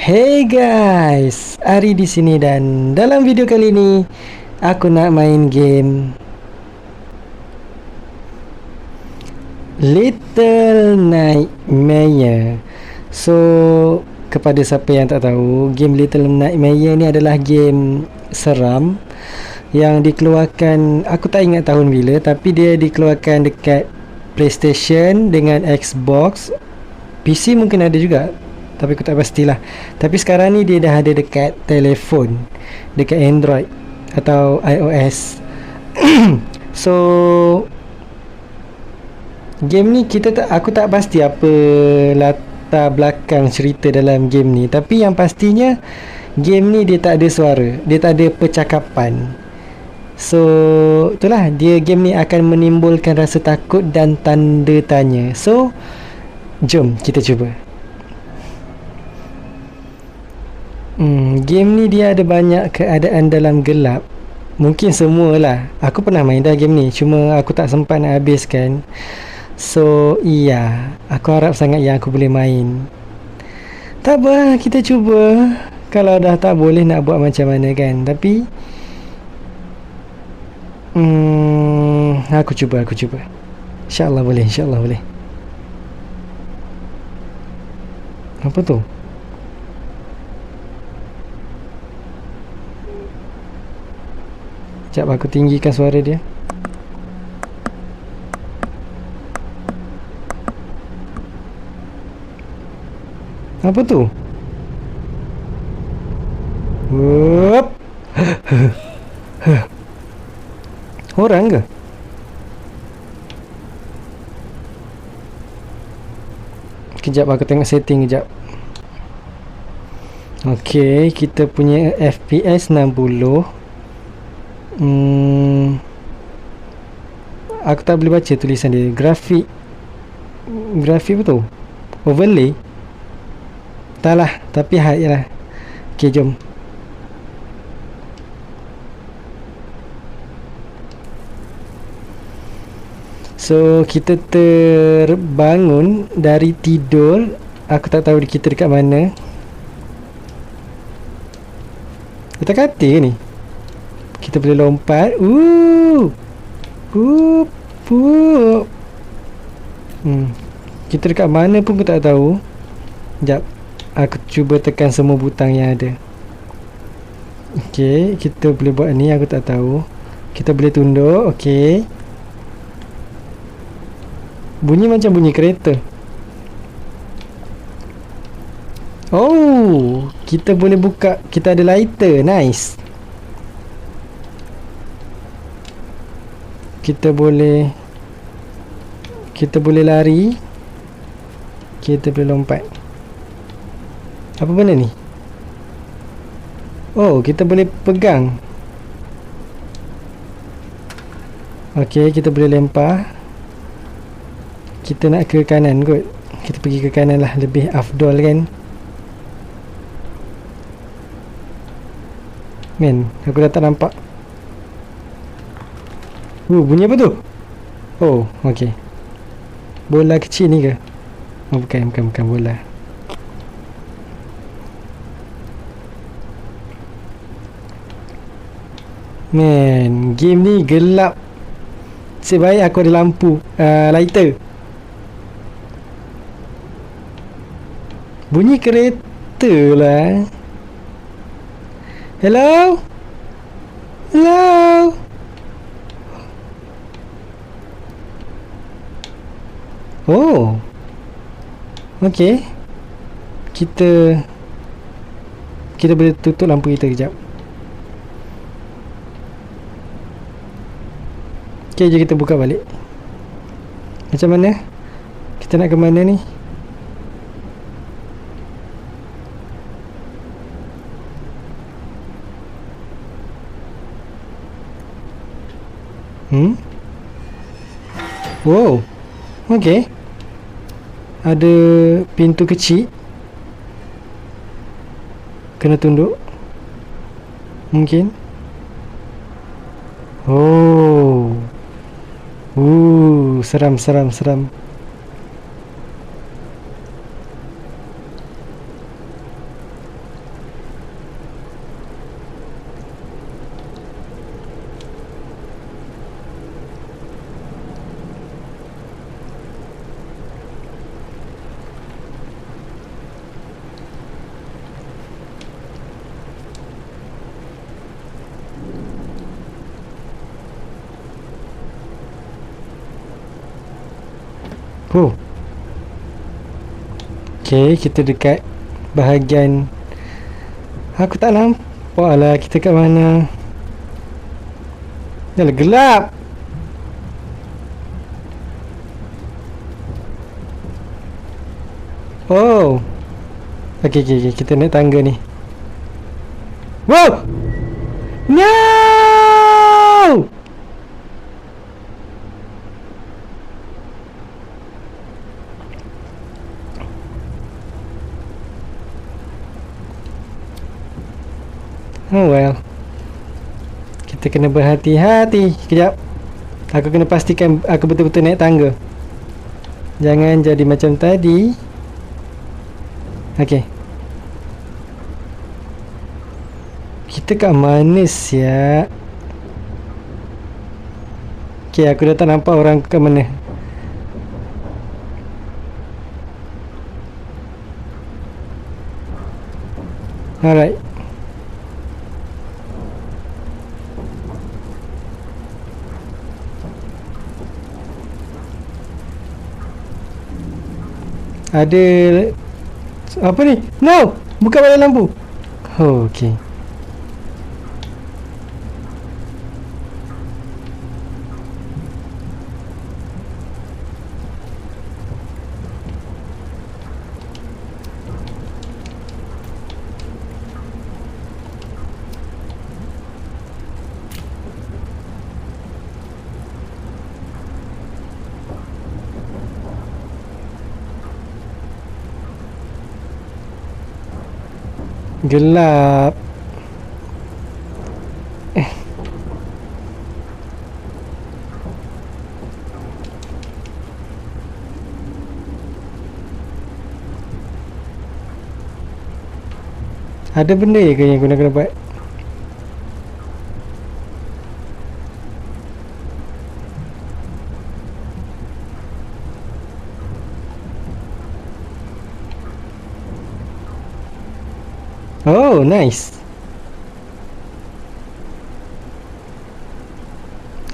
Hey guys, Ari di sini dan dalam video kali ini aku nak main game Little Nightmare. So, kepada siapa yang tak tahu, game Little Nightmare ni adalah game seram yang dikeluarkan, aku tak ingat tahun bila, tapi dia dikeluarkan dekat PlayStation dengan Xbox. PC mungkin ada juga, tapi aku tak pastilah. Tapi sekarang ni dia dah ada dekat telefon, dekat Android atau iOS. So game ni aku tak pasti apa latar belakang cerita dalam game ni, tapi yang pastinya game ni dia tak ada suara, dia tak ada percakapan. So itulah dia, game ni akan menimbulkan rasa takut dan tanda tanya. So jom kita cuba. Game ni dia ada banyak keadaan dalam gelap. Mungkin semualah. Aku pernah main dah game ni, cuma aku tak sempat nak habiskan. So iya, aku harap sangat yang aku boleh main. Tak apa, kita cuba. Kalau dah tak boleh nak buat macam mana kan. Tapi aku cuba. InsyaAllah boleh, insyaAllah boleh. Apa tu? Sekejap aku tinggikan suara dia. Apa tu? Wup. Orang ke? Kejap aku tengok setting kejap. Okey, kita punya FPS 60. Aku tak boleh baca tulisan dia. Grafik apa tu? Overlay? Tak lah, tapi height lah. Ok, jom. So kita terbangun dari tidur. Aku tak tahu kita dekat mana. Kita kata ni kita boleh lompat. Kita dekat mana pun aku tak tahu. Sekejap, aku cuba tekan semua butang yang ada. Ok, kita boleh buat ni, aku tak tahu. Kita boleh tunduk. Ok, bunyi macam bunyi kereta. Oh, kita boleh buka. Kita ada lighter. Nice. Kita boleh lari. Kita boleh lompat. Apa benda ni? Oh, kita boleh pegang. Ok, kita boleh lempar. Kita nak ke kanan kot. Kita pergi ke kanan lah, lebih afdol kan. Men, aku dah tak nampak. Bunyi apa tu? Oh, ok. Bola kecil ni ke? Oh, bukan bola. Man, game ni gelap. Sebaik aku ada lampu lighter. Bunyi kereta lah. Hello? Oh, ok. Kita boleh tutup lampu kita kejap. Ok, jom kita buka balik. Macam mana? Kita nak ke mana ni? Wow. Ok, ada pintu kecil. Kena tunduk mungkin. Oh, seram. Huh. Okay, kita dekat bahagian. Aku tak nampak lah kita kat mana. Dah lah gelap. Oh. Okay, kita naik tangga ni. Wow! No! Oh well. Kita kena berhati-hati. Kejap. Aku kena pastikan aku betul-betul naik tangga. Jangan jadi macam tadi. Okay. Kita kat mana siap? Okay, aku dah tak nampak orang kat mana. Alright. Ada apa ni? No! Buka balik lampu. Oh, okay. Gelap. Ada benda ke yang guna kena buat? Oh, nice.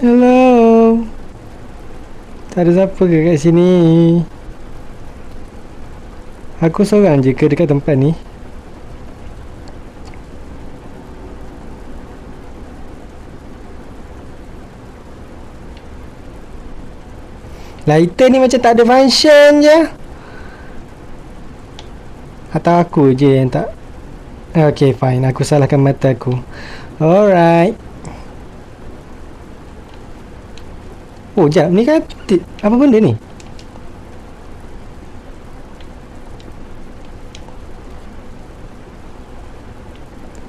Hello. Tak ada siapa ke kat sini? Aku seorang je ke dekat tempat ni? Lighter ni macam tak ada function je. Atau aku je yang tak. Okay, fine. Aku salahkan mata aku. Alright. Oh, jap. Ni kan apa benda ni?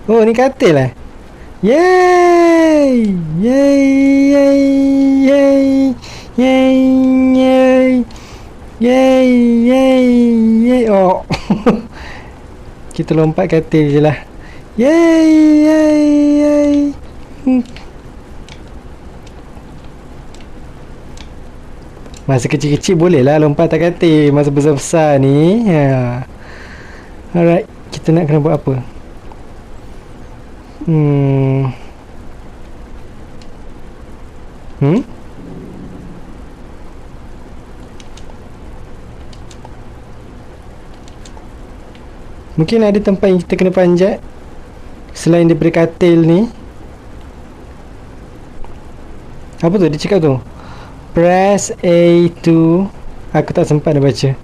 Oh, ni katil lah. Yay! Yay! Yay! Yay! Yay! Yay! Yay! Yay! Yay! Oh. Kita lompat katil je lah. Yay! Yay! Yay! Masa kecil-kecil boleh lah lompat tak katil. Masa besar-besar ni Alright. Kita nak kena buat apa? Mungkin ada tempat yang kita kena panjat selain daripada katil ni. Apa tu dia cakap tu? Press A to. Aku tak sempat nak baca.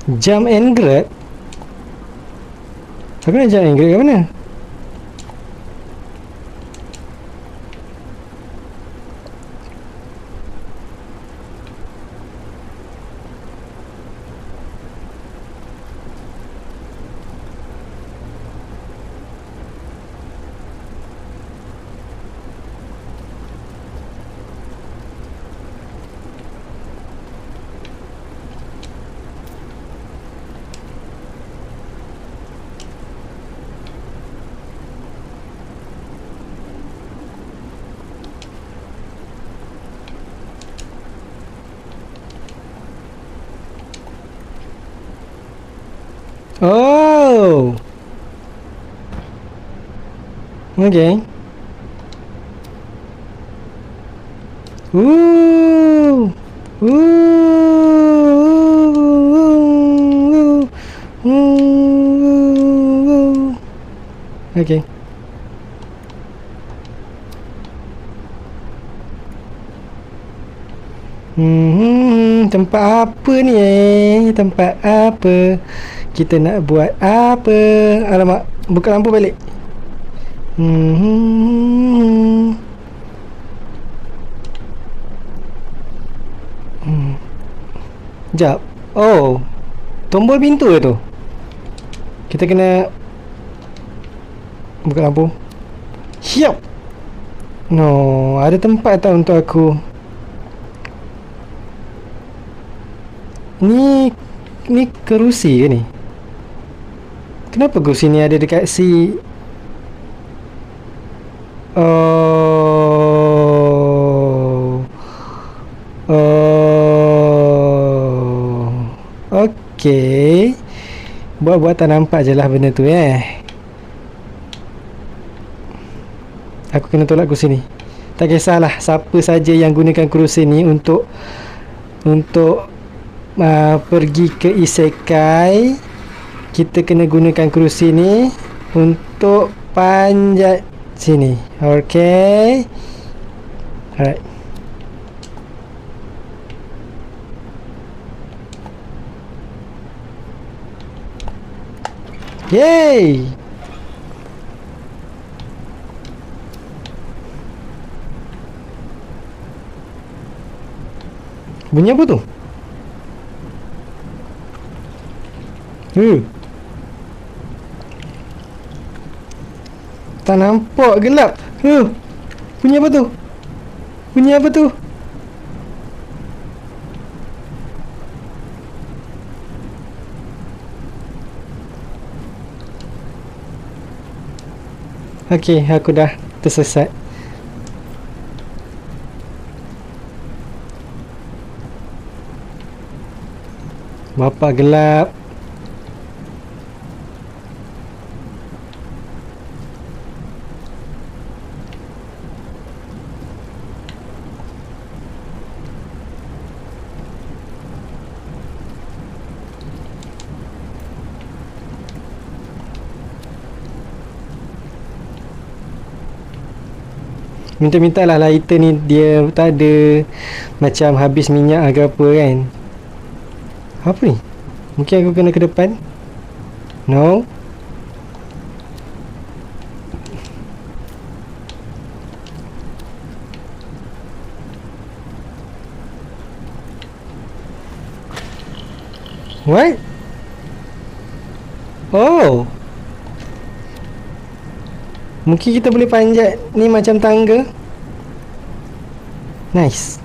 Jump and grab. Aku nak jump and grab kat mana? Okay. Ooh. Ooh. Ooh. Okay. Tempat apa ni Tempat apa? Kita nak buat apa? Alamak, buka lampu balik. Sekejap. Oh, tombol pintu tu. Kita kena buka lampu. Siap. No, ada tempat tak untuk aku? Ni kerusi ke ni? Kenapa kerusi ni ada dekat si? Oh. Okey. Buat-buat tak nampak je lah benda tu Aku kena tolak kerusi ni. Tak kisahlah siapa saja yang gunakan kerusi ni untuk pergi ke isekai. Kita kena gunakan kerusi ni untuk panjat sini. Okay. Alright. Yay! Bunyi apa tu? Tak nampak, gelap. Bunyi apa tu? Bunyi apa tu? Okey, aku dah tersesat. Bapak gelap. Minta-minta lah lighter ni dia tak ada macam habis minyak ke apa kan. Apa ni? Mungkin aku kena ke depan. No. What? Oh. Mungkin kita boleh panjat ni macam tangga. Nice.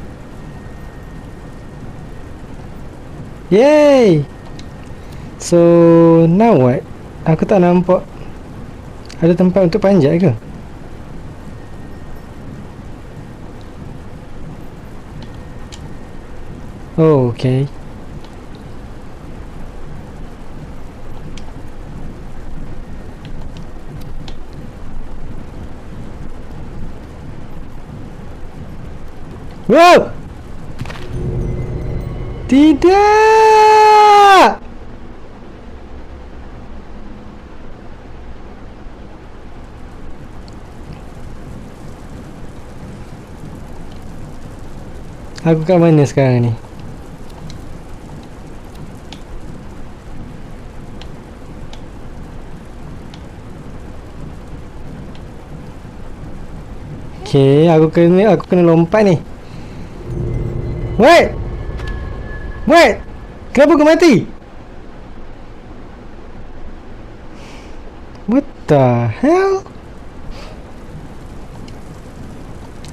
Yay. So now what? Aku tak nampak ada tempat untuk panjat ke? Oh, okay. Wow! Tidak! Aku kat mana sekarang ni? Okay, aku kena lompat ni. Wait! Wait! Kenapa aku mati? What the hell?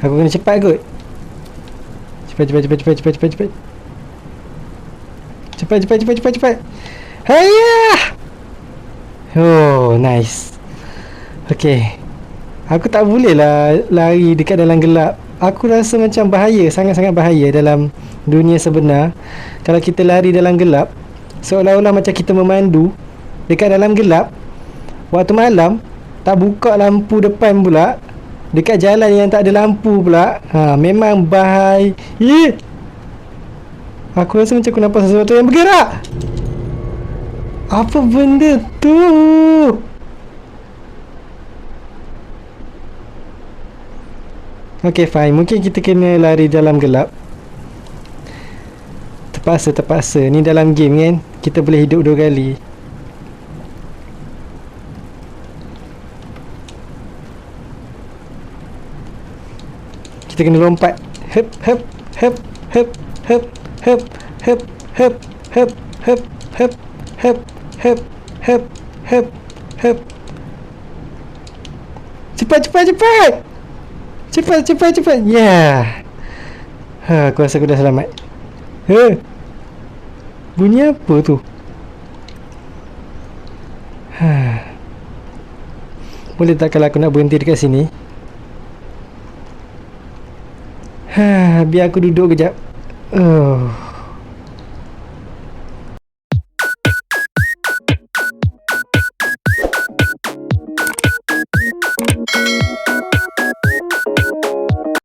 Aku kena cepat kot. Cepat. Hayah! Oh, nice. Okay. Aku tak boleh lah lari dekat dalam gelap. Aku rasa macam bahaya, sangat-sangat bahaya dalam dunia sebenar. Kalau kita lari dalam gelap, seolah-olah macam kita memandu dekat dalam gelap, waktu malam, tak buka lampu depan pula, dekat jalan yang tak ada lampu pula. Memang bahaya. Aku rasa macam aku nampak sesuatu yang bergerak. Apa benda tu? Okay, fine. Mungkin kita kena lari dalam gelap. Terpaksa. Ni dalam game kan, kita boleh hidup 2 kali. Kita kena lompat. Hep. Cepat. Ya. Aku rasa aku dah selamat. Bunyi apa tu? Boleh tak kalau aku nak berhenti dekat sini? Biar aku duduk kejap.